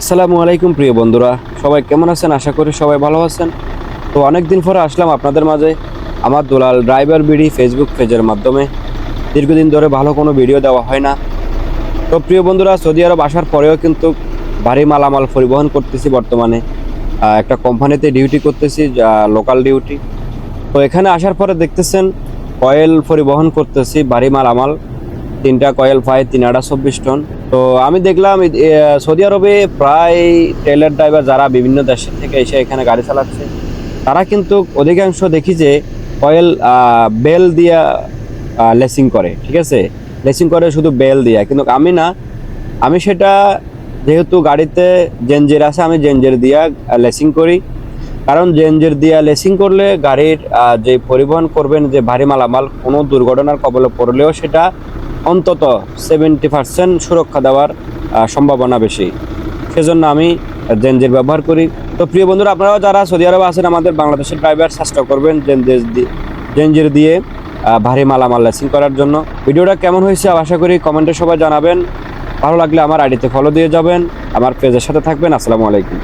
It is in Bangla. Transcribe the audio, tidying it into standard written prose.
আসসালামু আলাইকুম প্রিয় বন্ধুরা, সবাই কেমন আছেন? আশা করি সবাই ভালো আছেন। তো অনেক দিন পরে আসলাম আপনাদের মাঝে আমার দুলাল ড্রাইভার বিডি ফেসবুক পেজের মাধ্যমে। দীর্ঘদিন ধরে ভালো কোনো ভিডিও দেওয়া হয় না। তো প্রিয় বন্ধুরা, সৌদি আরব আসার পরেও কিন্তু ভারী মালামাল পরিবহন করতেছি বর্তমানে। একটা কোম্পানিতে ডিউটি করতেছি, লোকাল ডিউটি। তো এখানে আসার পরে দেখতেছেন কয়েল পরিবহন করতেছি, ভারী মালামাল। 3টা কয়েল পাই, 3/24 টন। তো আমি দেখলাম সৌদি আরবে প্রায় ট্রেলার ড্রাইভার যারা বিভিন্ন দেশের থেকে এসে এখানে গাড়ি চালাচ্ছে, তারা কিন্তু অধিকাংশ দেখি যে কয়েল বেল দিয়া লেসিং করে। ঠিক আছে, লেসিং করে শুধু বেল দিয়া, কিন্তু আমি না, আমি সেটা যেহেতু গাড়িতে জেনজের আছে, আমি জেনজের দিয়া লেসিং করি। কারণ জেনজের দিয়া লেসিং করলে গাড়ির যে পরিবহন করবেন যে ভারী মালামাল, কোনো দুর্ঘটনার কবলে পড়লেও সেটা অন্তত 70% সুরক্ষা দেওয়ার সম্ভাবনা বেশি। সেজন্য আমি জেনজের ব্যবহার করি। তো প্রিয় বন্ধুরা, আপনারাও যারা সৌদি আরবে আছেন, আমাদের বাংলাদেশের ড্রাইভার, চেষ্টা করবেন জেনজের দিয়ে ভারী মালামাল লেসিং করার জন্য। ভিডিওটা কেমন হয়েছে আশা করি কমেন্টে সবাই জানাবেন। ভালো লাগলে আমার আইডিতে ফলো দিয়ে যাবেন, আমার পেজের সাথে থাকবেন। আসসালামু আলাইকুম।